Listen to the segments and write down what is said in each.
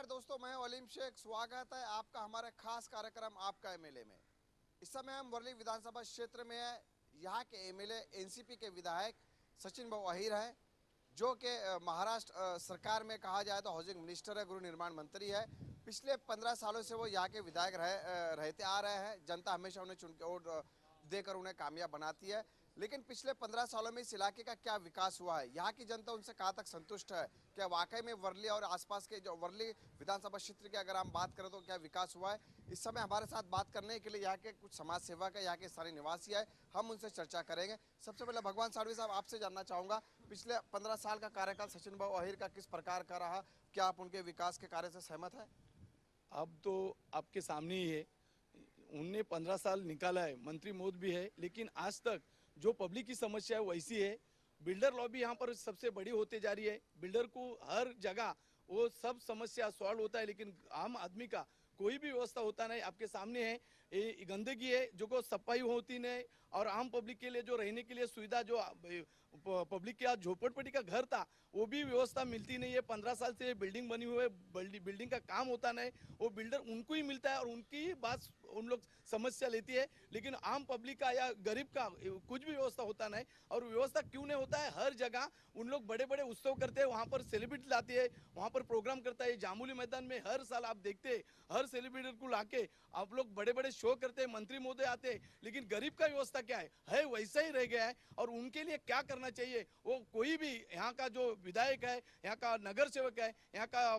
नमस्कार दोस्तों, मैं अलीम शेख। स्वागत है आपका हमारे खास कार्यक्रम आपका एमएलए में। इस समय हम वर्ली विधानसभा क्षेत्र में है। यहाँ के एमएलए एनसीपी के विधायक सचिन भाऊ अहिर हैं, जो कि महाराष्ट्र सरकार में कहा जाए तो हाउसिंग मिनिस्टर है, गृह निर्माण मंत्री है। पिछले 15 सालों से वो यहाँ के विधायक रहते आ रहे हैं। जनता हमेशा उन्हें चुन के वोट देकर उन्हें कामयाब बनाती है। लेकिन पिछले 15 सालों में इस इलाके का क्या विकास हुआ है, यहाँ की जनता उनसे कहाँ तक संतुष्ट है, क्या वाकई में वर्ली और आसपास के जो वर्ली विधानसभा क्षेत्र की अगर हम बात करें तो क्या विकास हुआ है। इस समय हमारे साथ बात करने के लिए यहाँ के कुछ समाज सेवक है, यहाँ के स्थानीय निवासी है, हम उनसे चर्चा करेंगे। सबसे पहले भगवान साड़वी साहब, आपसे जानना चाहूँगा, पिछले 15 साल का कार्यकाल सचिन भाऊ अहिर का किस प्रकार का रहा, क्या आप उनके विकास के कार्य से सहमत है? अब तो आपके सामने ही है। उनने 15 साल निकाला है, मंत्री मोद भी है, लेकिन आज तक जो पब्लिक की समस्या है वैसी है। बिल्डर लॉबी यहाँ पर सबसे बड़ी होते जा रही है। बिल्डर को हर जगह वो सब समस्या सॉल्व होता है, लेकिन आम आदमी का कोई भी व्यवस्था होता नहीं। आपके सामने है, ये गंदगी है जो को सफाई होती नहीं, और आम पब्लिक के लिए जो रहने के लिए सुविधा, जो पब्लिक के झोपड़पट्टी का घर था वो भी व्यवस्था मिलती नहीं है। 15 साल से बिल्डिंग बनी हुई है, बिल्डिंग का काम होता नहीं। वो बिल्डर उनको ही मिलता है और उनकी ही बात उन लोग समस्या लेती है, लेकिन आम पब्लिक का या गरीब का कुछ भी व्यवस्था होता नहीं। और व्यवस्था क्यों नहीं होता है? हर जगह उन लोग बड़े बड़े उत्सव करते हैं, वहाँ पर सेलिब्रिटी लाते हैं, वहाँ पर प्रोग्राम करता है। जामुली मैदान में हर साल आप देखते हैं, हर सेलिब्रिटी को लाके आप लोग बड़े बड़े शो करते हैं, मंत्री महोदय आते हैं, लेकिन गरीब का व्यवस्था क्या है वैसा ही रह गया है। और उनके लिए क्या करना चाहिए, वो कोई भी यहाँ का जो विधायक है, यहाँ का नगर सेवक है, यहाँ का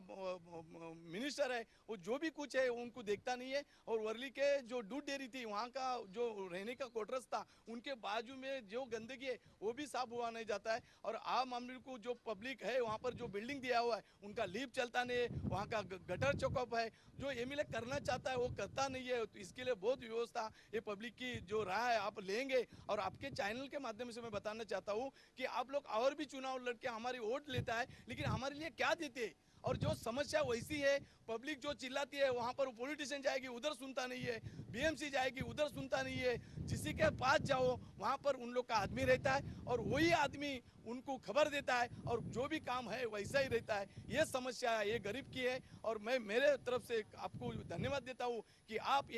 मिनिस्टर है, वो जो भी कुछ है उनको देखता नहीं है। और वर्ली के जो दूध डेयरी थी, वहाँ का जो रहने का क्वार्टर्स था, उनके बाजू में जो गंदगी है वो भी साफ हुआ नहीं जाता है। और आम आदमी को जो पब्लिक है, वहाँ पर जो बिल्डिंग दिया हुआ है उनका लिफ्ट चलता नहीं है, वहाँ का गटर चौकअप है, जो एमएलए करना चाहता है वो करता नहीं है। तो इसके लिए बहुत व्यवस्था ये पब्लिक की जो राह है आप लेंगे। और आपके चैनल के माध्यम से मैं बताना चाहता हूँ कि आप लोग और भी चुनाव लड़के हमारी वोट लेता है, लेकिन हमारे लिए क्या देते हैं? और जो समस्या वैसी है, पब्लिक जो चिल्लाती है वहां पर पॉलिटिशियन जाएगी उधर सुनता नहीं है, बीएमसी जाएगी उधर सुनता नहीं है। जिसी के पास जाओ वहां पर उन लोग का आदमी रहता है और वही आदमी उनको खबर देता है, और जो भी काम है वैसा ही रहता है। ये समस्या है, ये गरीब की है। और मैं मेरे तरफ से आपको धन्यवाद देता हूँ कि आप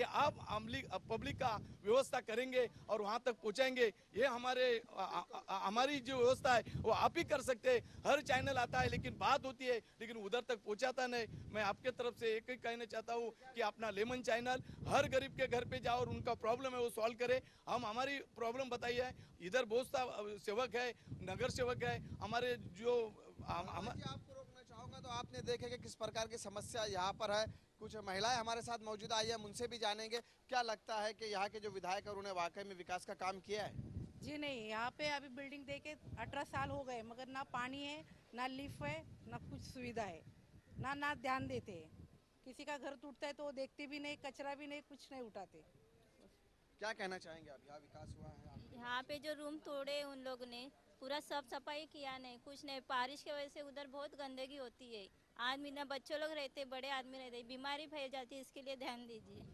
पब्लिक का व्यवस्था करेंगे और वहां तक पहुंचाएंगे। ये हमारी जो व्यवस्था है वो आप ही कर सकते हैं। हर चैनल आता है लेकिन बात होती है, लेकिन उधर तक पहुंचाता नहीं। मैं आपके तरफ से एक ही कहना चाहता हूँ कि अपना लेमन चैनल हर गरीब के घर पे जाओ और उनका प्रॉब्लम है वो सॉल्व करे। हम हमारी प्रॉब्लम बताइए। इधर बहुत सा सेवक है, नगर सेवक है हमारे, जो आपको रोकना चाहूंगा तो आपने देखे कि किस प्रकार की समस्या यहाँ पर है। कुछ महिलाएं हमारे साथ मौजूद आई है, हम उनसे भी जानेंगे क्या लगता है कि यहाँ के जो विधायक है उन्होंने वाकई में विकास का काम किया है। जी नहीं, यहाँ पे अभी बिल्डिंग देके 18 साल हो गए, मगर ना पानी है, ना लिफ्ट है, ना कुछ सुविधा है, ना ध्यान देते हैं। किसी का घर टूटता है तो वो देखते भी नहीं, कचरा भी नहीं, कुछ नहीं उठाते। क्या कहना चाहेंगे आप, यहाँ विकास हुआ है आपके? यहाँ पे जो रूम तोड़े उन लोग ने, पूरा साफ सफाई किया नहीं, कुछ नहीं। बारिश की वजह से उधर बहुत गंदगी होती है। आदमी ना, बच्चों लोग रहते, बड़े आदमी रहते, बीमारी फैल जाती है। इसके लिए ध्यान दीजिए।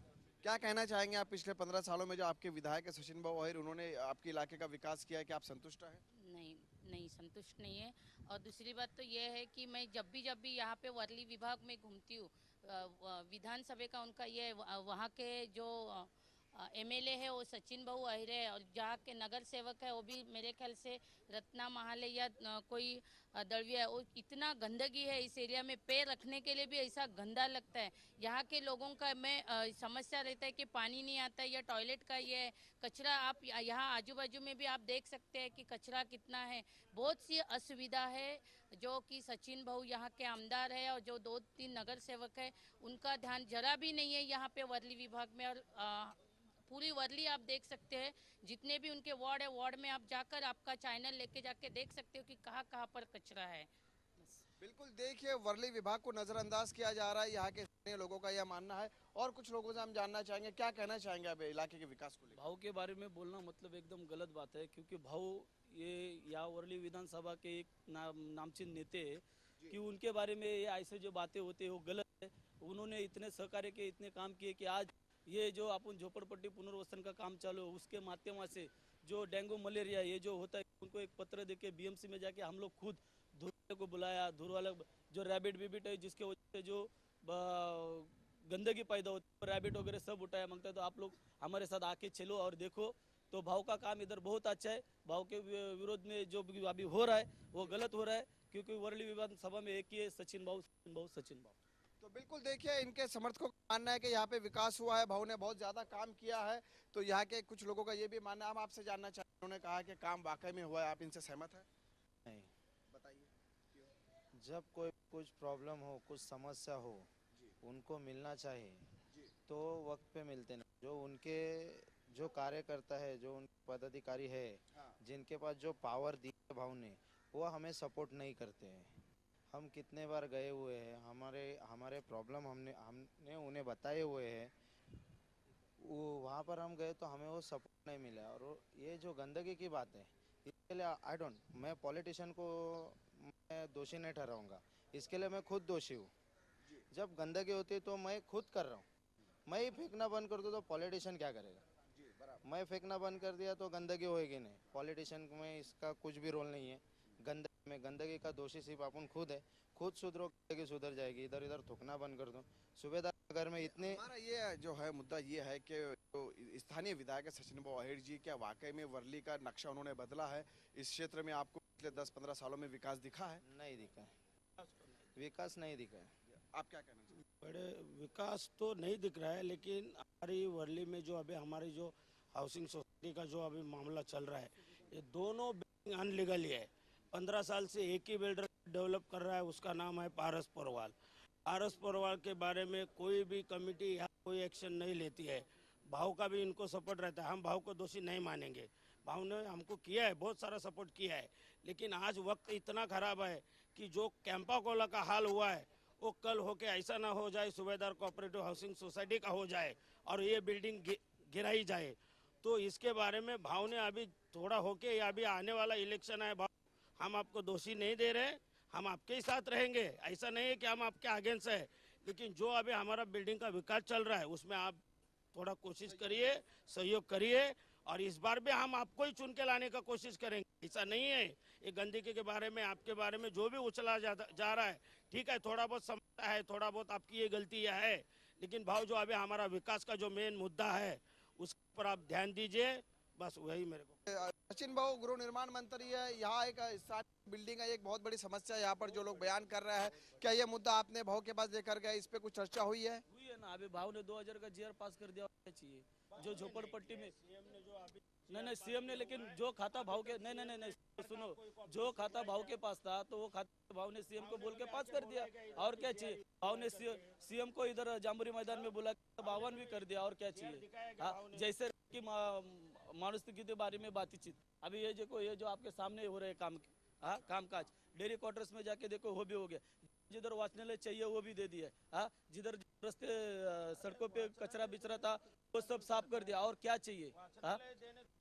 क्या कहना चाहेंगे आप, पिछले 15 सालों में जो आपके विधायक है सचिन भाऊ अहिर, उन्होंने आपके इलाके का विकास किया है, क्या आप संतुष्ट हैं? नहीं, नहीं संतुष्ट नहीं है। और दूसरी बात तो ये है कि मैं जब भी यहाँ पे वर्ली विभाग में घूमती हूँ, विधानसभा का उनका ये वहाँ के जो एमएलए है वो सचिन भाऊ अहिर है, और जहाँ के नगर सेवक है वो भी मेरे ख्याल से रत्ना महाले या कोई दलविया है। वो इतना गंदगी है इस एरिया में, पैर रखने के लिए भी ऐसा गंदा लगता है। यहाँ के लोगों का मैं समस्या रहता है कि पानी नहीं आता है या टॉयलेट का ये है। कचरा आप यहाँ आजू बाजू में भी आप देख सकते हैं कि कचरा कितना है। बहुत सी असुविधा है जो कि सचिन भाऊ यहाँ के आमदार है और जो 2-3 नगर सेवक है उनका ध्यान जरा भी नहीं है यहाँ पे वर्ली विभाग में। और पूरी वर्ली आप देख सकते हैं, जितने भी उनके वार्ड है, वार्ड में आप जाकर आपका चैनल लेके जाके देख सकते हो कि कहाँ कहाँ पर कचरा है। बिल्कुल, देखिए वर्ली विभाग को नजरअंदाज किया जा रहा है, यहाँ के स्थानीय लोगों का यह मानना है। और कुछ लोगों से हम जानना चाहेंगे, क्या कहना चाहेंगे आप इलाके के विकास को लेकर? भाव के बारे में बोलना मतलब एकदम गलत बात है, क्योंकि भाव ये या वर्ली विधानसभा के एक नामचीन नेते हैं कि उनके बारे में ये ऐसे जो बातें होती है वो गलत है। उन्होंने इतने सहकार्य के इतने काम किए कि आज ये जो अपन झोपड़पट्टी पुनर्वसन का काम चालू है उसके माध्यम से जो डेंगू मलेरिया ये जो होता है, उनको एक पत्र देके बीएमसी में जाके हम लोग खुद धूर को बुलाया। धूर वाला जो रैबिट बिबिट है जिसके वजह से जो गंदगी पैदा होती है, रैबिट वगैरह सब उठाया मांगता है। तो आप लोग हमारे साथ आके चलो और देखो। तो भाव का काम इधर बहुत अच्छा है। भाव के विरोध में जो भी अभी हो रहा है वो गलत हो रहा है, क्योंकि वर्ली विधानसभा में एक ही है, सचिन भाव, सचिन भाव, सचिन भाव। तो बिल्कुल देखिए, इनके समर्थकों का मानना है कि यहाँ पे विकास हुआ है, भाऊ ने बहुत ज्यादा काम किया है। तो यहाँ के कुछ लोगों का ये भी मानना है। हम आपसे जानना चाहते हैं, उन्होंने कहा कि काम वाकई में हुआ है, आप इनसे सहमत हैं? नहीं, बताइए। जब कोई कुछ प्रॉब्लम हो, कुछ समस्या हो, उनको मिलना चाहिए, तो वक्त पे मिलते नहीं। जो उनके जो कार्यकर्ता है, जो उनके पदाधिकारी है, हाँ। जिनके पास जो पावर दी है भाव ने, वो हमें सपोर्ट नहीं करते हैं। हम कितने बार गए हुए हैं, हमारे हमारे प्रॉब्लम हमने उन्हें बताए हुए हैं। वो वहाँ पर हम गए तो हमें वो सपोर्ट नहीं मिला। और ये जो गंदगी की बात है, इसके लिए मैं पॉलिटिशियन को मैं दोषी नहीं ठहराऊंगा। इसके लिए मैं खुद दोषी हूँ। जब गंदगी होती है तो मैं खुद कर रहा हूँ। मैं ही फेंकना बंद कर दूँ तो पॉलिटिशियन क्या करेगा? मैं फेंकना बंद कर दिया तो गंदगी होएगी नहीं। पॉलिटिशियन में इसका कुछ भी रोल नहीं है। गंदगी का दोषी सिर्फ अपन खुद है। खुद सुधरो, गंदगी सुधर जाएगी। इधर इधर थूकना बंद कर दो। सूबेदार घर में इतने हमारा ये जो है मुद्दा ये है कि जो स्थानीय विधायक है सचिन भाऊ अहीर जी, क्या वाकई में वर्ली का नक्शा उन्होंने बदला है? इस क्षेत्र में आपको पिछले 10-15 सालों में विकास दिखा है? नहीं दिखा है, विकास नहीं दिखा है। आप क्या कहना चाहते हैं? बड़े विकास तो नहीं दिख रहा है, लेकिन हमारी वर्ली में जो अभी हमारी जो हाउसिंग सोसाइटी का जो अभी मामला चल रहा है, ये दोनों बिल्डिंग अनलीगल है। 15 साल से एक ही बिल्डर डेवलप कर रहा है, उसका नाम है पारस पोरवाल। पारस पोरवाल के बारे में कोई भी कमेटी या कोई एक्शन नहीं लेती है। भाव का भी इनको सपोर्ट रहता है। हम भाव को दोषी नहीं मानेंगे। भाव ने हमको किया है, बहुत सारा सपोर्ट किया है, लेकिन आज वक्त इतना खराब है कि जो कैंपा कोला का हाल हुआ है वो कल होके ऐसा ना हो जाए सूबेदार कोऑपरेटिव हाउसिंग सोसाइटी का हो जाए और ये बिल्डिंग गिराई जाए। तो इसके बारे में भाव ने अभी थोड़ा होके, या अभी आने वाला इलेक्शन है, भाव हम आपको दोषी नहीं दे रहे, हम आपके ही साथ रहेंगे। ऐसा नहीं है कि हम आपके अगेंस्ट है, लेकिन जो अभी हमारा बिल्डिंग का विकास चल रहा है उसमें आप थोड़ा कोशिश करिए, सहयोग करिए, और इस बार भी हम आपको ही चुन के लाने का कोशिश करेंगे। ऐसा नहीं है ये गंदगी के बारे में, आपके बारे में जो भी उछला जा रहा है, ठीक है, थोड़ा बहुत समझता है, थोड़ा बहुत आपकी ये गलती है, लेकिन भाव जो अभी हमारा विकास का जो मेन मुद्दा है उस पर आप ध्यान दीजिए। बस वही मेरे को। सचिन भाऊ गृह निर्माण मंत्री है, यहाँ एक स्थानीय बिल्डिंग है, एक बहुत बड़ी समस्या है यहाँ पर जो लोग बयान कर रहे हैं। क्या ये मुद्दा आपने भाव के पास लेकर गए, इस पे कुछ चर्चा हुई है? हुई है ना, अभी भाव ने 2000 का जीआर पास कर दिया। क्या चाहिए जो झोपड़पट्टी में? नहीं सीएम ने, लेकिन जो खाता भाव के नहीं सुनो, जो खाता भाव के पास था तो वो खाता भाव ने सीएम को बोल के पास कर दिया। और क्या चाहिए? भाव ने सीएम को इधर जामुरी मैदान में बुला के आह्वान भी कर दिया। और क्या चाहिए? जैसे कि मानुषिकी के बारे में बातचीत। अभी ये जो आपके सामने हो रहे काम काज, डेयरी क्वार्टर्स में जाके देखो, वो भी हो गया। जिधर वाचनालय चाहिए वो भी दे दिया। जिधर रस्ते सड़कों पे कचरा बिचरा था वो सब साफ कर दिया। और क्या चाहिए?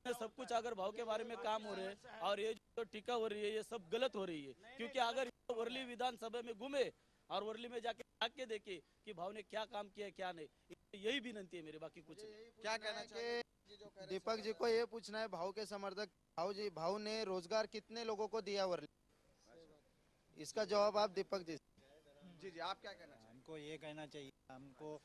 सब कुछ अगर भाव के बारे में काम हो रहे हैं और ये जो टीका हो रही है ये सब गलत हो रही है। क्योंकि अगर वर्ली विधानसभा में घूमे और वर्ली में जाके के देखे कि भाव ने क्या काम किया क्या नहीं, यही विनंती है मेरी, बाकी कुछ नहीं। क्या कहना चाहिए? दीपक जी को ये पूछना है, भाव के समर्थक, भाव ने रोजगार कितने लोगों को दिया वर्ली? इसका जवाब आप दीपक जी। जी आप क्या कहना चाहिए? हमको ये कहना चाहिए, हमको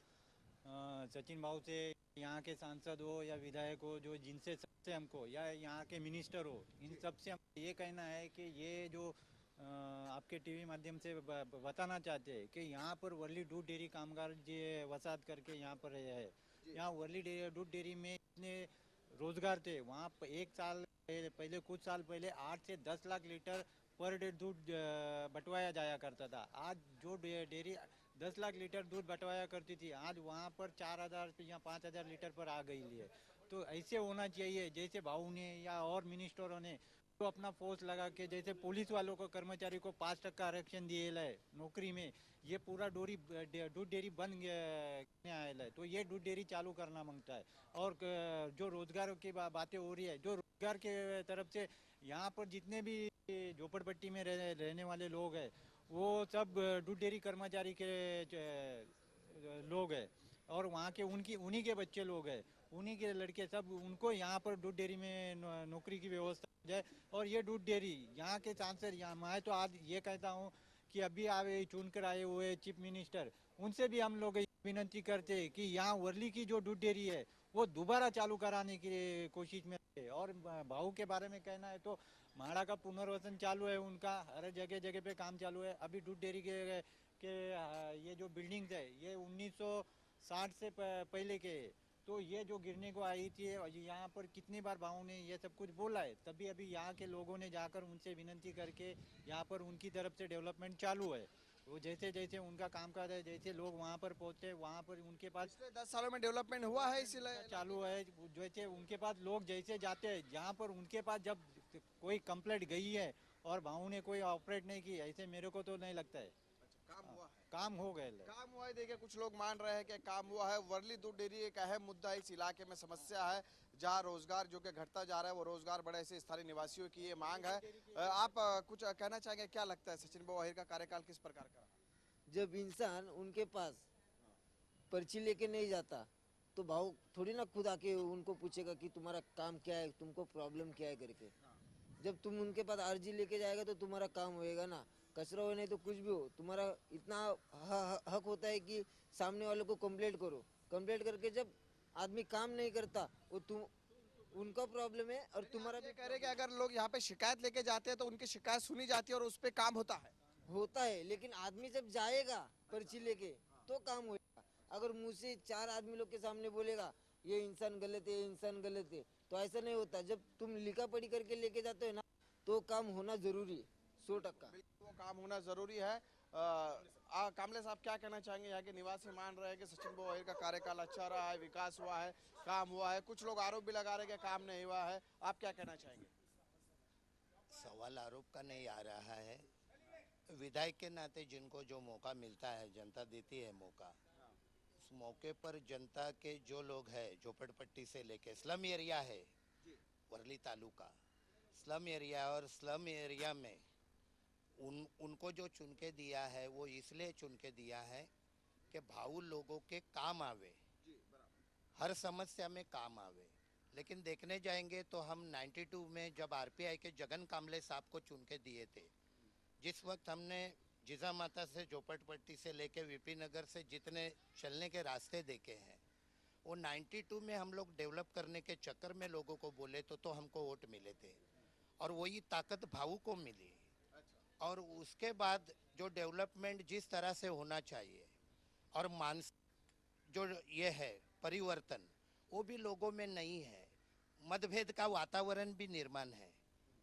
सचिन भाऊ से, यहाँ के सांसद हो या विधायक हो, जो जिनसे सबसे हमको, या यहाँ के मिनिस्टर हो, इन सब से हमको ये कहना है कि ये जो आपके टीवी माध्यम से बताना चाहते हैं कि यहाँ पर वर्ली दूध डेयरी कामगार जी वसात करके यहाँ पर है। यहाँ वर्ली दूध डेयरी में इतने रोजगार थे। वहाँ एक साल पहले, कुछ साल पहले 8 से 10 लाख लीटर पर डे दूध बटवाया जाया करता था। आज जो डेयरी 10 लाख लीटर दूध बटवाया करती थी, आज वहाँ पर 4000 या 5000 लीटर पर आ गई है। तो ऐसे होना चाहिए, जैसे भाऊ ने या और मिनिस्टरों ने तो अपना फोर्स लगा के, जैसे पुलिस वालों को, कर्मचारी को 5% आरक्षण दिए है नौकरी में, ये पूरा दूध डेयरी बन आयल है। तो ये दूध डेयरी चालू करना मांगता है। और जो रोजगार की बातें हो रही है, जो रोजगार के तरफ से यहाँ पर जितने भी झोपड़पट्टी में रहने वाले लोग हैं वो सब दूध डेयरी कर्मचारी के लोग हैं, और वहाँ के उन्हीं के बच्चे लोग हैं, उन्हीं के लड़के सब, उनको यहाँ पर दूध डेयरी में नौकरी की व्यवस्था हो जाए। और ये दूध डेयरी यहाँ के सांसद, मैं तो आज ये कहता हूँ कि अभी आए चुन कर आए हुए चीफ मिनिस्टर, उनसे भी हम लोग विनती करते हैं कि यहाँ वर्ली की जो दूध डेयरी है वो दोबारा चालू कराने की कोशिश में है। और भाऊ के बारे में कहना है तो माड़ा का पुनर्वसन चालू है, उनका हर जगह जगह पे काम चालू है। अभी दूध डेयरी के ये जो बिल्डिंग्स है ये 1960 से पहले के है। तो ये जो गिरने को आई थी यहाँ पर कितनी बार भाऊ ने ये सब कुछ बोला है, तभी अभी यहाँ के लोगों ने जाकर उनसे विनती करके यहाँ पर उनकी तरफ से डेवलपमेंट चालू है। वो जैसे जैसे उनका काम कर रहे, जैसे लोग वहाँ पर पहुँचे, वहाँ पर उनके पास पिछले 10 सालों में डेवलपमेंट हुआ है इसलिए चालू है। जैसे उनके पास लोग जैसे जाते हैं, जहाँ पर उनके पास जब कोई कंप्लेंट गई है और भाऊ ने कोई ऑपरेट नहीं की, ऐसे मेरे को तो नहीं लगता है काम हुआ है। काम हो गए। काम हुआ है। देखिए कुछ लोग मान रहे हैं कि काम हुआ है। वर्ली दूध डेयरी एक अहम मुद्दा इस इलाके में समस्या है, जहां रोजगार जो कि घटता जा रहा है, वो रोजगार बड़े ऐसे स्थानीय निवासियों की ये मांग है। आप कुछ कहना चाहेंगे, क्या लगता है सचिन भाऊ अहीर का कार्यकाल किस प्रकार का? जब इंसान उनके पास पर्ची लेके नहीं जाता तो भाव थोड़ी ना खुद आके उनको पूछेगा कि तुम्हारा काम क्या है, तुमको प्रॉब्लम क्या है करके। जब तुम उनके पास अर्जी लेके जाएगा तो तुम्हारा काम होएगा ना। कचरा हो नहीं तो कुछ भी हो, तुम्हारा इतना हक होता है कि सामने वालों को कंप्लेंट करो। कंप्लेंट करके जब आदमी काम नहीं करता वो तुम उनका प्रॉब्लम है और तुम्हारा ये कह रहे कि अगर लोग यहाँ पे शिकायत लेके जाते हैं तो उनकी शिकायत सुनी जाती है और उस पर काम होता है। लेकिन आदमी जब जाएगा पर्ची लेके तो काम होएगा। अगर मुंह से 4 आदमी लोग के सामने बोलेगा ये इंसान गलत है, ये इंसान गलत है, तो ऐसा नहीं होता। जब तुम लिखा पढ़ी करके लेके जाते हो ना तो काम होना जरूरी है, 100%। वो काम होना जरूरी है। कामले साहब क्या कहना चाहेंगे? यहाँ के निवासी मान रहे हैं कि सचिन भाऊ अहीर का कार्यकाल अच्छा रहा है, विकास हुआ है, काम हुआ है। कुछ लोग आरोप भी लगा रहे हैं कि काम नहीं हुआ है। आप क्या कहना चाहेंगे? सवाल आरोप का नहीं आ रहा है। विधायक के नाते जिनको जो मौका मिलता है, जनता देती है मौका, उस मौके पर जनता के जो लोग हैं, झोपड़पट्टी से लेके स्लम एरिया है वर्ली तालुका, स्लम एरिया, और स्लम एरिया में उनको जो चुन के दिया है वो इसलिए चुन के दिया है कि भाऊ लोगों के काम आवे, हर समस्या में काम आवे। लेकिन देखने जाएंगे तो हम 92 में जब आरपीआई के जगन कामले साहब को चुन के दिए थे, जिस वक्त हमने जिजा माता से झोपड़पट्टी से लेके वीपी नगर से जितने चलने के रास्ते देखे हैं, वो 92 में हम लोग डेवलप करने के चक्कर में लोगों को बोले तो हमको वोट मिले थे, और वही ताकत भाऊ को मिली। और उसके बाद जो डेवलपमेंट जिस तरह से होना चाहिए और मानसिक जो ये है परिवर्तन, वो भी लोगों में नहीं है। मतभेद का वातावरण भी निर्माण है।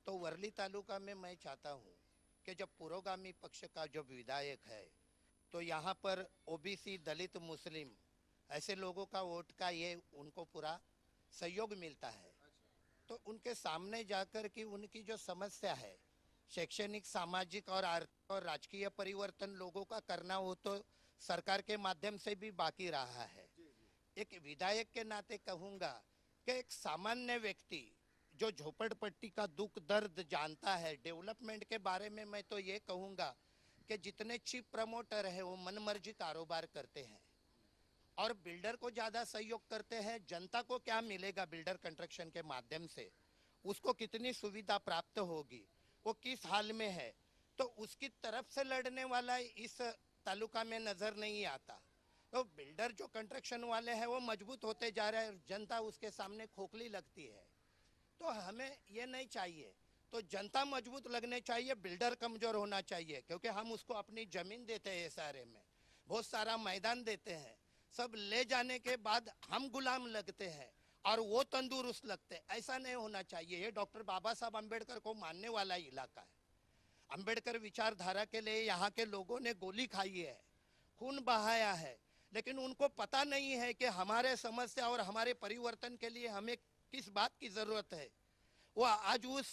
तो वर्ली तालुका में मैं चाहता हूँ कि जब पुरोगामी पक्ष का जब विधायक है तो यहाँ पर ओबीसी, दलित, मुस्लिम ऐसे लोगों का वोट का ये उनको पूरा सहयोग मिलता है। तो उनके सामने जाकर कि उनकी जो समस्या है, शैक्षणिक, सामाजिक और आर्थिक और राजकीय परिवर्तन लोगों का करना हो तो सरकार के माध्यम से भी बाकी रहा है। एक विधायक के नाते कहूँगा कि एक सामान्य व्यक्ति जो झोपड़पट्टी का दुख दर्द जानता है, डेवलपमेंट के बारे में मैं तो ये कहूँगा कि जितने चीफ प्रमोटर है वो मनमर्जी कारोबार करते हैं और बिल्डर को ज़्यादा सहयोग करते हैं। जनता को क्या मिलेगा बिल्डर कंस्ट्रक्शन के माध्यम से, उसको कितनी सुविधा प्राप्त होगी, वो किस हाल में है, तो उसकी तरफ से लड़ने वाला इस तालुका में नजर नहीं आता। तो बिल्डर जो कंस्ट्रक्शन वाले हैं वो मजबूत होते जा रहे हैं, जनता उसके सामने खोखली लगती है। तो हमें ये नहीं चाहिए। तो जनता मजबूत लगने चाहिए, बिल्डर कमजोर होना चाहिए, क्योंकि हम उसको अपनी जमीन देते हैं, सारे में बहुत सारा मैदान देते हैं, सब ले जाने के बाद हम गुलाम लगते हैं और वो तंदुरुस्त लगते हैं। ऐसा नहीं होना चाहिए। ये डॉक्टर बाबा साहब अम्बेडकर को मानने वाला इलाका है। अम्बेडकर विचारधारा के लिए यहाँ के लोगों ने गोली खाई है, खून बहाया है, लेकिन उनको पता नहीं है कि हमारे समस्या और हमारे परिवर्तन के लिए हमें किस बात की जरूरत है। वो आज उस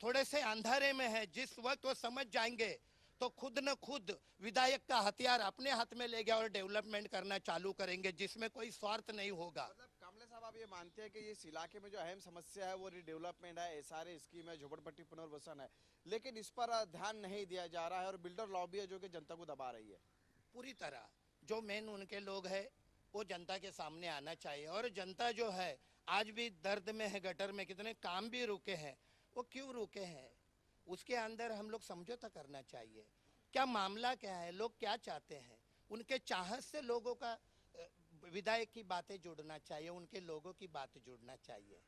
थोड़े से अंधारे में है। जिस वक्त वो समझ जाएंगे तो खुद न खुद विधायक का हथियार अपने हाथ में ले गया और डेवलपमेंट करना चालू करेंगे, जिसमें कोई स्वार्थ नहीं होगा। मतलब कामले साहब, आप ये मानते हैं कि इस इलाके में जो अहम समस्या है वो रिडेवलपमेंट है, एसआरए स्कीम है, झोपड़पट्टी पुनर्वसन है, लेकिन इस पर ध्यान नहीं दिया जा रहा है और बिल्डर लॉबी है जो कि जनता को दबा रही है? पूरी तरह जो मेन उनके लोग हैं वो जनता के सामने आना चाहिए। और जनता जो है आज भी दर्द में है, गटर में कितने काम भी रुके हैं, वो क्यों रुके हैं, उसके अंदर हम लोग समझौता करना चाहिए। क्या मामला क्या है, लोग क्या चाहते हैं, उनके चाहत से लोगों का विधायक की बातें जुड़ना चाहिए, उनके लोगों की बात जुड़ना चाहिए।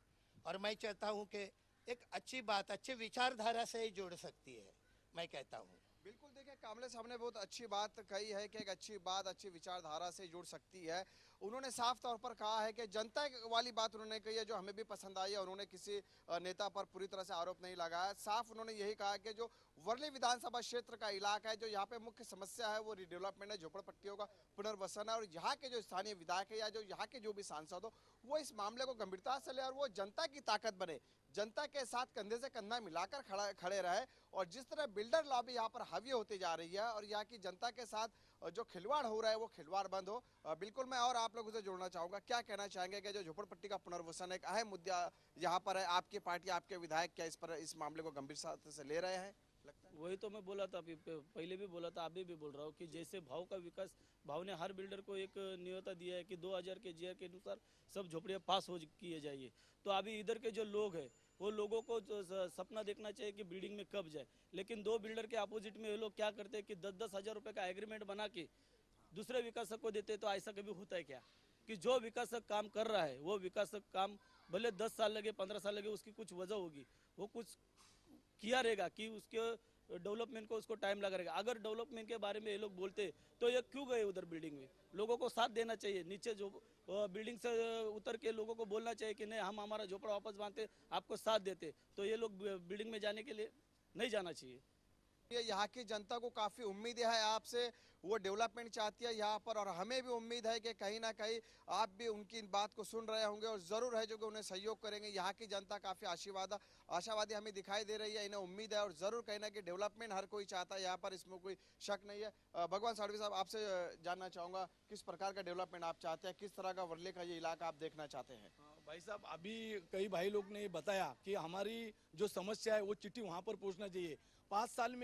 और मैं चाहता हूं कि एक अच्छी बात अच्छे विचारधारा से ही जुड़ सकती है, मैं कहता हूं। बिल्कुल, देखिए कामले साहब ने बहुत अच्छी बात कही है कि एक अच्छी बात अच्छी विचारधारा से जुड़ सकती है। उन्होंने साफ तौर पर कहा है कि जनता वाली बात उन्होंने कही है जो हमें भी पसंद आई है। उन्होंने किसी नेता पर पूरी तरह से आरोप नहीं लगाया। साफ उन्होंने यही कहा कि जो वर्ली विधानसभा क्षेत्र का इलाका है, जो यहाँ पे मुख्य समस्या है वो रिडेवलपमेंट है, झोपड़पट्टियों का पुनर्वसन है। और यहाँ के जो स्थानीय विधायक है या जो यहाँ के जो भी सांसद हो वो इस मामले को गंभीरता से ले और वो जनता की ताकत बने, जनता के साथ कंधे से कंधा मिलाकर खड़े रहे। और जिस तरह बिल्डर लॉबी यहाँ पर हावी होती जा रही है और यहाँ की जनता के साथ जो खिलवाड़ हो रहा है वो खिलवाड़ बंद हो। बिल्कुल, मैं और आप लोगों से जोड़ना चाहूंगा, क्या कहना चाहेंगे कि जो झोपड़पट्टी का पुनर्वसन एक अहम मुद्दा यहाँ पर है, आपकी पार्टी आपके विधायक क्या इस मामले को गंभीरता से ले रहे हैं? लगता है वही तो मैं बोला था, अभी पहले भी बोला था, अभी भी बोल रहा हूँ कि जैसे भाव का विकास, भाव ने हर बिल्डर को एक न्योता दिया है कि 2000 के जीआर के अनुसार सब झोपड़ियाँ पास हो किए जाइए। तो अभी इधर के जो लोग हैं वो लोगों को सपना देखना चाहिए कि बिल्डिंग में कब जाए, लेकिन दो बिल्डर के अपोजिट में ये लोग क्या करते हैं कि 10-10 हज़ार रुपये का एग्रीमेंट बना के दूसरे विकासक को देते। तो ऐसा कभी होता है क्या कि जो विकासक काम कर रहा है वो विकासक काम भले 10 साल लगे 15 साल लगे, उसकी कुछ वजह होगी, वो कुछ किया रहेगा कि उसके डेवलपमेंट को उसको टाइम लगा रहेगा। अगर डेवलपमेंट के बारे में ये लोग बोलते तो ये क्यों गए उधर बिल्डिंग में? लोगों को साथ देना चाहिए, नीचे जो बिल्डिंग से उतर के लोगों को बोलना चाहिए कि नहीं हम हमारा झोपड़ा वापस बांधते, आपको साथ देते। तो ये लोग बिल्डिंग में जाने के लिए नहीं जाना चाहिए। यहाँ की जनता को काफी उम्मीद है आपसे, वो डेवलपमेंट चाहती है यहाँ पर और हमें भी उम्मीद है कि कहीं ना कहीं आप भी उनकी बात को सुन रहे होंगे और जरूर है जो कि उन्हें सहयोग करेंगे। यहाँ की जनता काफी आशावादी हमें दिखाई दे रही है, इन्हें उम्मीद है और जरूर कहीं ना कहीं डेवलपमेंट हर कोई चाहता है यहाँ पर, इसमें कोई शक नहीं है। भगवान साड़वी साहब, आपसे जानना चाहूंगा किस प्रकार का डेवलपमेंट आप चाहते हैं, किस तरह का वर्ले का ये इलाका आप देखना चाहते हैं? भाई साहब, अभी कई भाई लोग ने बताया कि हमारी जो समस्या है वो चिट्ठी वहां पर पहुंचना चाहिए। 5 साल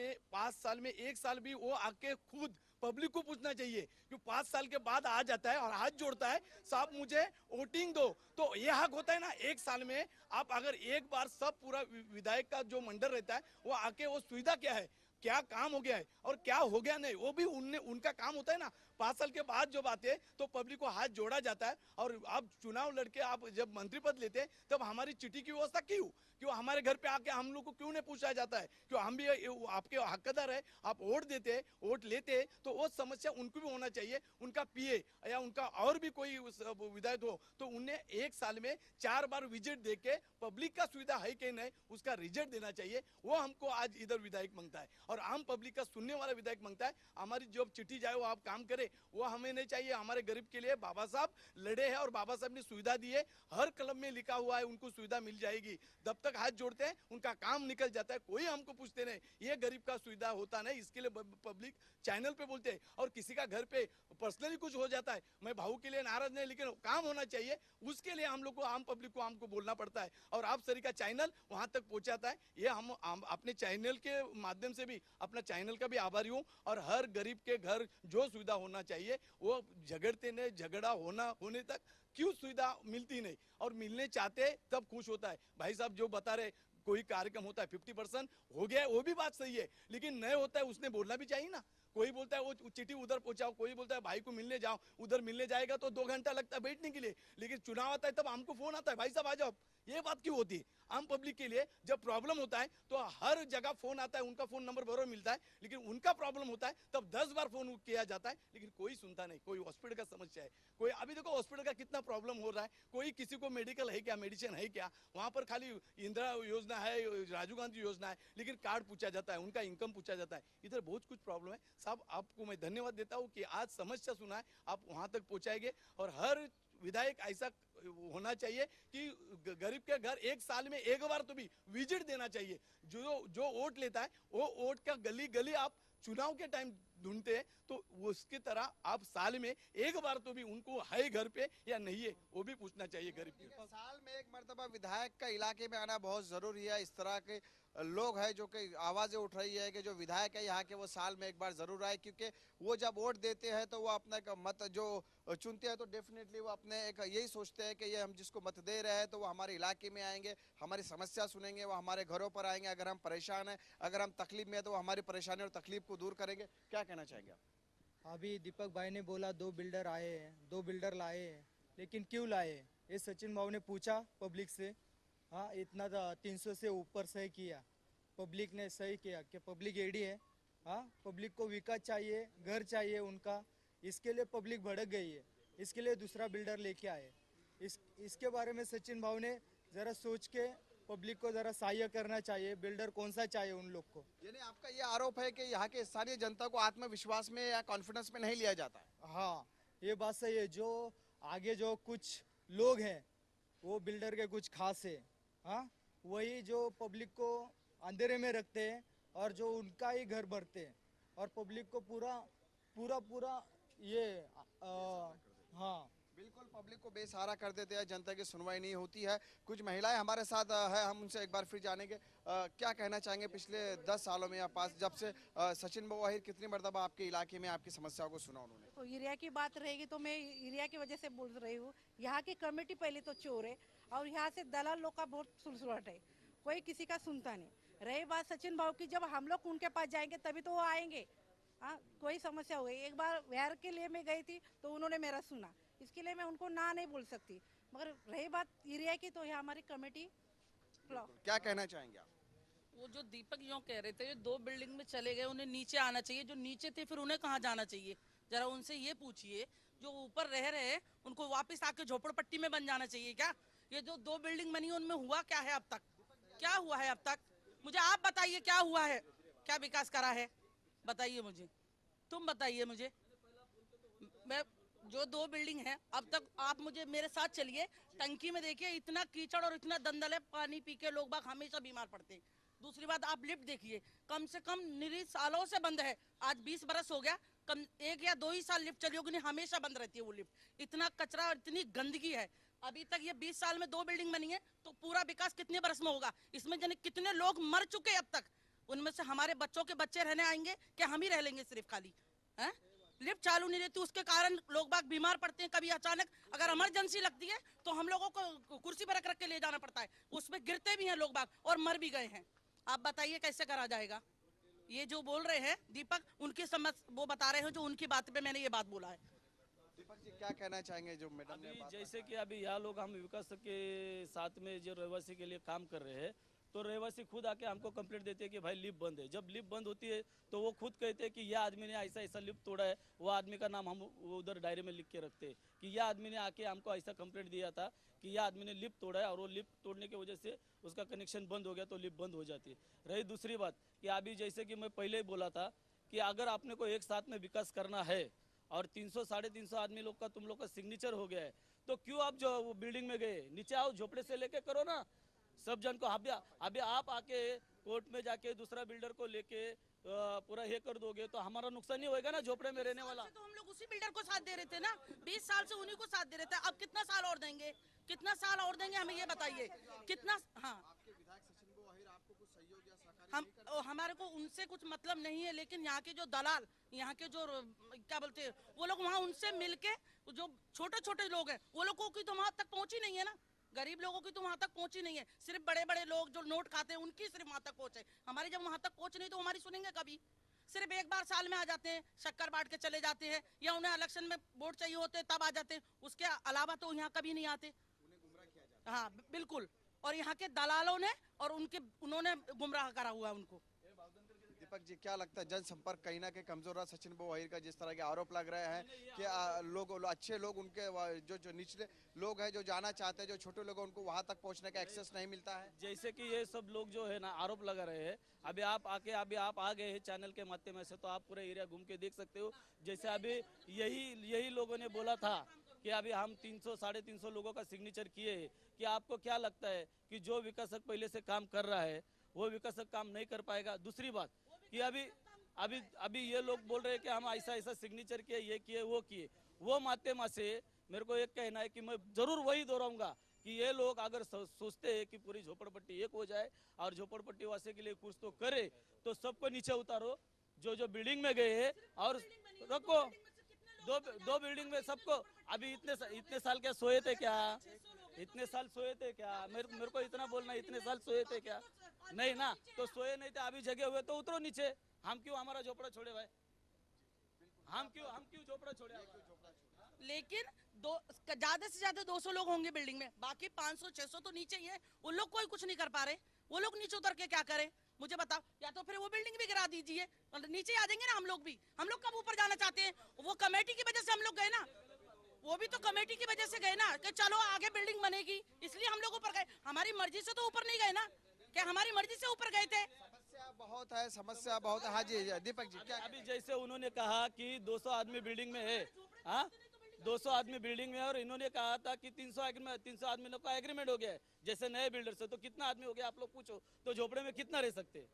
में 1 साल भी वो आके खुद पब्लिक को पूछना चाहिए कि 5 साल के बाद आ जाता है और हाथ जोड़ता है, साहब मुझे वोटिंग दो। तो ये हक होता है ना 1 साल में। आप अगर एक बार सब पूरा विधायक का जो मंडल रहता है वो आके वो सुविधा क्या है, क्या काम हो गया है और क्या हो गया नहीं, वो भी उनका काम होता है ना। 5 साल के बाद जब आते तो पब्लिक को हाथ जोड़ा जाता है। और आप चुनाव लड़के आप जब मंत्री पद लेते हैं तब हमारी चिट्ठी की व्यवस्था क्यों हमारे घर पे आके हम लोग को क्यों नहीं पूछा जाता है? क्यों हम भी आपके हकदार है, आप वोट देते वोट लेते, तो वो समस्या उनको भी होना चाहिए। उनका पीए या उनका और भी कोई विधायक हो तो उन्हें 1 साल में 4 बार विजिट देके पब्लिक का सुविधा है कि नहीं उसका रिजल्ट देना चाहिए। वो हमको आज इधर विधायक मांगता है और आम पब्लिक का सुनने वाला विधायक मांगता है। हमारी जब चिट्ठी जाए वो आप काम करे, वो हमें नहीं चाहिए। हमारे गरीब के लिए बाबा साहब लड़े हैं और बाबा साहब ने सुविधा दी है, हर कलम में लिखा हुआ है उनको सुविधा मिल जाएगी। जब तक हाथ जोड़ते हैं उनका काम निकल जाता है, कोई हमको पूछते नहीं। ये गरीब का सुविधा होता नहीं, इसके लिए पब्लिक चैनल पे बोलते हैं। और किसी का घर पे पर्सनली कुछ हो जाता है, मैं भाऊ के लिए नाराज नहीं, लेकिन काम होना चाहिए उसके लिए हम लोग को आम पब्लिक को हमको बोलना पड़ता है और आप सरी का चैनल वहां तक पहुंचाता है। ये हम अपने चैनल के माध्यम से भी अपना चैनल का भी आभारी हूँ। और हर गरीब के घर जो सुविधा होना चाहिए वो झगड़ते नहीं, झगड़ा होने तक क्यों सुविधा मिलती नहीं और मिलने चाहते तब खुश होता है। भाई साहब जो बता रहे कोई कार्यक्रम होता है 50% हो गया है, वो भी बात सही है, लेकिन नहीं होता है उसने बोलना भी चाहिए ना। कोई बोलता है वो चिट्ठी उधर पहुंचाओ, कोई बोलता है भाई को मिलने जाओ, उधर मिलने जाएगा तो 2 घंटा लगता है बैठने के लिए, लेकिन चुनाव आता है तब हमको फोन आता है भाई साहब आ जाओ। ये बात क्यों होती है? आम पब्लिक के लिए जब प्रॉब्लम होता है तो हर जगह फोन आता है, उनका फोन नंबर बरोबर मिलता है, लेकिन उनका प्रॉब्लम होता है तब 10 बार फोन किया जाता है, लेकिन कोई सुनता नहीं। कोई हॉस्पिटल का समस्या है, कोई अभी देखो हॉस्पिटल का कितना प्रॉब्लम हो रहा है, कोई किसी को मेडिकल है क्या, मेडिसिन है क्या, वहां पर खाली इंदिरा योजना है, राजीव गांधी योजना है, लेकिन कार्ड पूछा जाता है, उनका इनकम पूछा जाता है। इधर बहुत कुछ प्रॉब्लम है। साहब आपको मैं धन्यवाद देता हूँ कि आज समस्या सुना है, आप वहां तक पहुंचाएंगे। और हर विधायक ऐसा होना चाहिए कि गरीब के घर 1 साल में 1 बार तो भी विजिट देना चाहिए। जो वोट लेता है वो वोट का गली गली आप चुनाव के टाइम ढूंढते हैं, तो उसकी तरह आप साल में 1 बार तो भी उनको है घर पे या नहीं है वो भी पूछना चाहिए गरीब के। साल में 1 मरतबा विधायक का इलाके में आना बहुत जरूरी है। इस तरह के लोग हैं जो कि आवाजें उठ रही है कि जो विधायक है यहाँ के वो साल में 1 बार जरूर आए, क्योंकि वो जब वोट देते हैं तो वो अपना एक मत जो चुनते हैं तो डेफिनेटली वो अपने एक यही सोचते हैं कि ये हम जिसको मत दे रहे हैं तो वो हमारे इलाके में आएंगे, हमारी समस्या सुनेंगे, वो हमारे घरों पर आएंगे। अगर हम परेशान हैं, अगर हम तकलीफ में हैं तो वो हमारी परेशानी और तकलीफ को दूर करेंगे। क्या कहना चाहेंगे आप? अभी दीपक भाई ने बोला 2 बिल्डर आए हैं, 2 बिल्डर लाए हैं, लेकिन क्यों लाए? ये सचिन भाव ने पूछा पब्लिक से। हाँ, इतना 300 से ऊपर सही किया, पब्लिक ने सही किया कि पब्लिक एडी है। हाँ, पब्लिक को विकास चाहिए, घर चाहिए उनका, इसके लिए पब्लिक भड़क गई है, इसके लिए दूसरा बिल्डर लेके आए। इसके बारे में सचिन भाव ने जरा सोच के पब्लिक को जरा सहाय्य करना चाहिए, बिल्डर कौन सा चाहिए उन लोग को। यानी आपका ये आरोप है कि यहाँ के स्थानीय जनता को आत्मविश्वास में या कॉन्फिडेंस में नहीं लिया जाता है। हाँ, ये बात सही है। जो आगे जो कुछ लोग हैं वो बिल्डर के कुछ खास है। हाँ, वही जो पब्लिक को अंधेरे में रखते हैं और जो उनका ही घर भरते हैं और पब्लिक को पूरा पूरा पूरा ये हाँ बिल्कुल पब्लिक को बेसहारा कर देते हैं, जनता की सुनवाई नहीं होती है। कुछ महिलाएं हमारे साथ है, हम उनसे एक बार फिर जानेंगे क्या कहना चाहेंगे पिछले 10 सालों में या 5 जब से सचिन भाऊ आहिर कितनी मरतबा आपके इलाके में आपकी समस्याओं को सुना उन्होंने? तो एरिया की बात रहेगी तो मैं एरिया की वजह से बोल रही हूँ। यहाँ की कमेटी पहले तो चोर है और यहाँ से दलाल लोग का बहुत सुलसुलाहट है, कोई किसी का सुनता नहीं। रही बात सचिन भाऊ की, जब हम लोग उनके पास जाएंगे तभी तो वो आएंगे। हाँ, कोई समस्या हो गई, एक बार बिहार के लिए मैं गई थी तो उन्होंने मेरा सुना, इसके लिए मैं उनको ना नहीं बोल सकती। मगर रही बात एरिया की तो यहाँ हमारी कमेटी क्या कहना चाहेंगे आप? वो जो दीपक यूँ कह रहे थे, ये 2 बिल्डिंग में चले गए, उन्हें नीचे आना चाहिए। जो नीचे थे फिर उन्हें कहाँ जाना चाहिए? जरा उनसे ये पूछिए। जो ऊपर रह रहे हैं उनको वापस आके झोपड़पट्टी में बन जाना चाहिए क्या? ये जो 2 बिल्डिंग बनी उनमें हुआ क्या है अब तक? क्या हुआ है अब तक? मुझे आप बताइए क्या हुआ है, क्या विकास करा है, बताइए मुझे, तुम बताइए मुझे। मैं जो 2 बिल्डिंग है अब तक, आप मुझे मेरे साथ चलिए, टंकी में देखिए इतना कीचड़ और इतना दंदल है, पानी पी के लोग बाग हमेशा बीमार पड़ते हैं। दूसरी बात, आप लिफ्ट देखिए, कम से कम निरी सालों से बंद है। आज 20 बरस हो गया, कम 1 या 2 ही साल लिफ्ट चली होगी, नहीं हमेशा बंद रहती है वो लिफ्ट। इतना कचरा और इतनी गंदगी है। अभी तक ये 20 साल में 2 बिल्डिंग बनी है, तो पूरा विकास कितने बरस में होगा? इसमें जाने कितने लोग मर चुके अब तक। उनमें से हमारे बच्चों के बच्चे रहने आएंगे क्या हम ही रह लेंगे सिर्फ खाली? है लिफ्ट चालू नहीं रहती, उसके कारण लोग बाग बीमार पड़ते हैं। कभी अचानक अगर इमरजेंसी लगती है तो हम लोगों को कुर्सी पर रख के ले जाना पड़ता है, उसमें गिरते भी हैं लोग बाग और मर भी गए हैं। आप बताइए कैसे करा जाएगा? ये जो बोल रहे हैं दीपक, उनकी समझ वो बता रहे हैं, जो उनकी बात पे मैंने ये बात बोला है। दीपक जी क्या कहना चाहेंगे जो मैडम ने बात जैसे कि अभी यहाँ लोग हम विकास के साथ में जो रहवासी के लिए काम कर रहे हैं, तो रहवासी खुद आके हमको कंप्लेंट देते हैं कि भाई लिफ्ट बंद है। जब लिफ्ट बंद होती है तो वो खुद कहते हैं कि यह आदमी ने ऐसा ऐसा लिफ्ट तोड़ा है, वो आदमी का नाम हम उधर डायरी में लिख के रखते हैं कि यह आदमी ने आके हमको ऐसा कंप्लेंट दिया था कि यह आदमी ने लिफ्ट तोड़ा है, और वो लिफ्ट तोड़ने की वजह से उसका कनेक्शन बंद हो गया, तो लिफ्ट बंद हो जाती है। रही दूसरी बात कि अभी जैसे कि मैं पहले ही बोला था कि अगर आपने को एक साथ में विकास करना है और 300 साढ़े 300 आदमी लोग का तुम लोग का सिग्नेचर हो गया है, तो क्यों आप जो वो बिल्डिंग में गए? नीचे आओ, झोपड़े से लेके करो ना सब जन को। अभी आप आके कोर्ट में जाके दूसरा बिल्डर को लेके पूरा ये कर दोगे तो हमारा नुकसान नहीं होएगा ना झोपड़े में रहने वाला? तो हम लोग उसी बिल्डर को साथ दे रहे थे ना, 20 साल से उन्हीं को साथ दे रहे थे। अब कितना साल और देंगे, कितना साल और देंगे, हमें ये बताइए कितना? हाँ, आपके विधायक सचिन भाऊ आहिर आपको कुछ सहयोग या सहकारी हम हमारे को उनसे कुछ मतलब नहीं है, लेकिन यहाँ के जो दलाल, यहाँ के जो क्या बोलते हैं वो लोग, वहाँ उनसे मिलके जो छोटे छोटे लोग हैं वो लोगों की तो वहाँ तक पहुँची नहीं है ना। गरीब लोगों की तो वहाँ तक पहुँची नहीं है, सिर्फ बड़े बड़े लोग जो नोट खाते हैं उनकी सिर्फ वहाँ तक पहुँच है। हमारी जब वहाँ तक पहुँच नहीं तो हमारी सुनेंगे कभी? सिर्फ एक बार साल में आ जाते हैं, शक्कर बांट के चले जाते हैं, या उन्हें इलेक्शन में वोट चाहिए होते हैं तब आ जाते हैं, उसके अलावा तो यहाँ कभी नहीं आते। हाँ बिल्कुल, और यहाँ के दलालों ने और उन्होंने गुमराह करा हुआ है उनको। दीपक जी क्या लगता है जनसंपर्क कहीं ना कहीं कमजोर रहा सचिन भाऊ आहिर का, जिस तरह के आरोप लग रहे हैं कि अच्छे लोग उनके जो निचले लोग हैं जो जाना चाहते हैं, जो छोटे लोग हैं उनको वहां तक पहुंचने का एक्सेस नहीं मिलता है? जैसे कि ये सब लोग जो है ना आरोप लगा रहे हैं, अभी आप आ गए हैं चैनल के माध्यम से, तो आप पूरा एरिया घूम के देख सकते हो। जैसे अभी यही लोगों ने बोला था कि अभी हम 300 साढ़े 300 लोगों का सिग्नेचर किए हैं, कि आपको क्या लगता है कि जो विकासक पहले से काम कर रहा है वो विकासक काम नहीं कर पाएगा? दूसरी बात कि अभी ये लोग बोल रहे हैं कि हम ऐसा ऐसा सिग्नेचर किए, ये किए, वो माध्यम से मेरे को एक कहना है कि मैं जरूर वही दोहराऊंगा कि ये लोग अगर सोचते हैं कि पूरी झोपड़पट्टी एक हो जाए और झोपड़पट्टी वासी के लिए कुछ तो करे, तो सबको नीचे उतारो जो बिल्डिंग में गए हैं और रखो। दो बिल्डिंग में सबको अभी इतने साल क्या सोए थे क्या? इतने साल सोए थे क्या? मेरे को इतना बोलना, इतने साल सोए थे क्या? नहीं ना, तो सोए नहीं थे, अभी जगह हुए तो उतरो नीचे। हम क्यों हमारा झोपड़ा छोड़े भाई? हम क्यों झोपड़ा छोड़े? लेकिन ज्यादा से ज्यादा 200 लोग होंगे बिल्डिंग में, बाकी 500-600 तो नीचे ही है। उन लोग कोई कुछ नहीं कर पा रहे, वो लोग नीचे उतर के क्या करें मुझे बताओ। या तो फिर वो बिल्डिंग भी गिरा दीजिए, नीचे आ जाएंगे ना हम लोग भी। हम लोग कब ऊपर जाना चाहते हैं? वो कमेटी की वजह से हम लोग गए ना, वो भी तो कमेटी की वजह से गए ना कि चलो आगे बिल्डिंग बनेगी, इसलिए हम लोग ऊपर गए। हमारी मर्जी से तो ऊपर नहीं गए ना, क्या हमारी मर्जी से ऊपर गए थे? समस्या बहुत है। हाँ जी दीपक जी, क्या अभी जैसे उन्होंने कहा कि 200 आदमी बिल्डिंग में है, हाँ 200 आदमी बिल्डिंग में है, और इन्होंने कहा था कि 300 आदमी का एग्रीमेंट हो गया है जैसे नए बिल्डर से। तो कितना आदमी हो गया आप लोग पूछो, तो झोपड़े में कितना रह सकते हैं?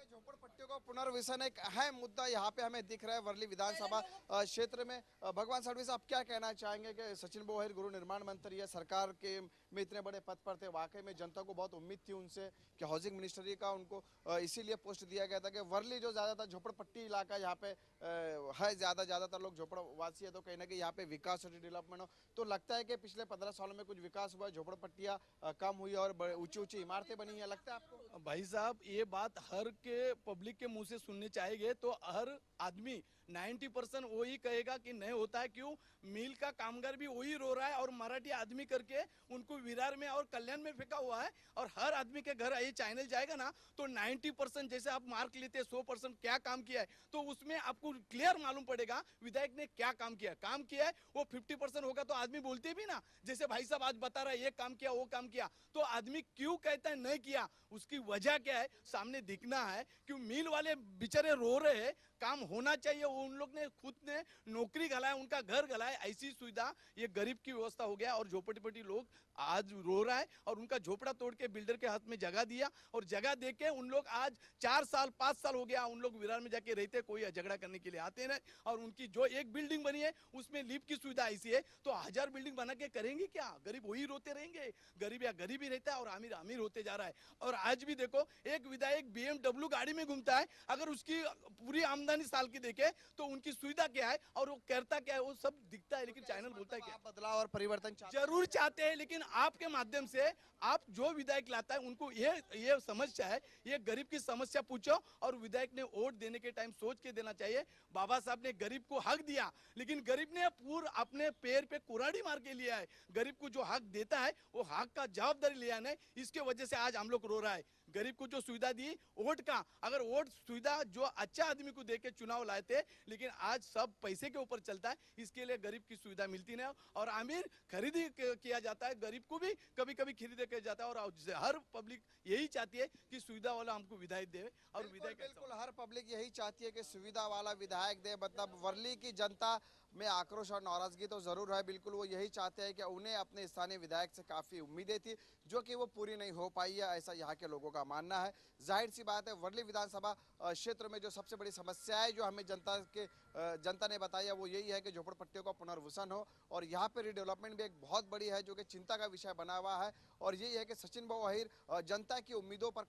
झोपड़पट्टियों का पुनर्विसन एक अहम मुद्दा यहाँ पे हमें दिख रहा है वर्ली विधानसभा क्षेत्र में। भगवान साहब आप क्या कहना चाहेंगे कि सचिन भाऊ अहीर गृह निर्माण मंत्री है, सरकार के में इतने बड़े पद पर थे, वाकई में जनता को बहुत उम्मीद थी उनसे कि हाउसिंग मिनिस्ट्री का उनको इसीलिए पोस्ट दिया गया था कि वर्ली जो ज्यादातर झोपड़पट्टी इलाका यहाँ पे है, ज्यादातर लोग झोपड़वासी है, तो कहीं ना कहीं यहाँ पे विकास और डेवलपमेंट हो। तो लगता है कि पिछले 15 सालों में कुछ विकास हुआ, झोपड़पट्टियाँ कम हुई और ऊंची ऊंची इमारतें बनी है, लगता है आपको? भाई साहब ये बात हर के पब्लिक के मुंह से सुनने चाहिए, तो हर आदमी 90% वही कहेगा कि नहीं होता है। क्यों? मिल का कामगार भी वही रो रहा है और मराठी आदमी करके उनको विरार में और कल्याण में फेंका हुआ है। और हर आदमी के घर ये चैनल जाएगा ना तो 90% जैसे आप मार्क लेते हैं 100% क्या काम किया है, तो उसमें आपको क्लियर मालूम पड़ेगा विधायक ने क्या काम किया है। वो 50% होगा तो आदमी बोलते भी ना, जैसे भाई साहब आज बता रहा है ये काम किया वो काम किया, तो आदमी क्यों कहता है नहीं किया, उसकी वजह क्या है सामने दिखना है। क्यों? मिल वाले बेचारे रो रहे हैं, काम होना चाहिए। वो उन लोग ने खुद ने नौकरी गलाया, उनका घर गलाया, ऐसी सुविधा ये गरीब की व्यवस्था हो गया। और झोपड़पट्टी लोग आज रो रहा है और उनका झोपड़ा तोड़ के बिल्डर के हाथ में जगह दिया, और जगह दे के उन लोग आज 4 साल 5 साल हो गया उन लोग विरार में जाके रहते, कोई झगड़ा करने के लिए आते नहीं। और उनकी जो एक बिल्डिंग बनी है उसमें लिफ्ट की सुविधा ऐसी है, तो 1000 बिल्डिंग बना के करेंगे क्या? गरीब वही रोते रहेंगे। गरीब या गरीब ही रहता है और अमीर अमीर होते जा रहा है। और आज भी देखो एक विधायक BMW गाड़ी में घूमता है, अगर उसकी पूरी आमदनी साल की देखे तो उनकी सुविधा क्या है और वो करता क्या है, वो सब दिखता है, लेकिन चैनल बोलता है क्या? बदलाव और परिवर्तन जरूर चाहते हैं, लेकिन आपके माध्यम से आप जो विधायक लाता है उनको ये समस्या है, ये गरीब की समस्या पूछो। और विधायक ने वोट देने के टाइम सोच के देना चाहिए। बाबा साहब ने गरीब को हक दिया, लेकिन गरीब ने पूरा अपने पैर पे कुराड़ी मार के लिया है। गरीब को जो हक देता है वो हक का जवाबदारी लिया नहीं, इसके वजह से आज हम लोग रो रहा है। गरीब को जो सुविधा दी वोट का, अगर वोट सुविधा जो अच्छा आदमी को देके चुनाव लाए थे, लेकिन आज सब पैसे के ऊपर चलता है, इसके लिए गरीब की सुविधा मिलती नहीं और अमीर खरीदी किया जाता है, गरीब को भी कभी कभी खरीदे किया जाता है। और हर पब्लिक यही चाहती है कि सुविधा वाला हमको विधायक दे। और विधायक बिल्कुल हर पब्लिक यही चाहती है कि सुविधा वाला विधायक दे। मतलब वर्ली की जनता में आक्रोश और नाराजगी तो जरूर है, बिल्कुल वो यही चाहते हैं कि उन्हें अपने स्थानीय विधायक से काफी उम्मीदें थी जो कि वो पूरी नहीं हो पाई है, ऐसा यहाँ के लोगों का मानना है। जाहिर सी बात है वर्ली विधानसभा क्षेत्र में जो सबसे बड़ी समस्या है जो हमें जनता ने बताई है वो यही है कि झोपड़पट्टियों का पुनर्वसन हो, और यहाँ पे रिडेवलपमेंट भी एक बहुत बड़ी है जो कि चिंता का विषय बना हुआ है। और यही है कि सचिन भाऊ अहीर जनता की उम्मीदों पर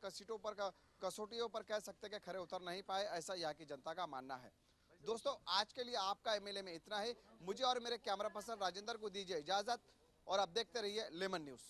कसौटियों पर कह सकते हैं कि खरे उतर नहीं पाए, ऐसा यहाँ की जनता का मानना है। दोस्तों आज के लिए आपका एमएलए में इतना ही। मुझे और मेरे कैमरा पर्सन राजेंद्र को दीजिए इजाजत और आप देखते रहिए लेमन न्यूज़।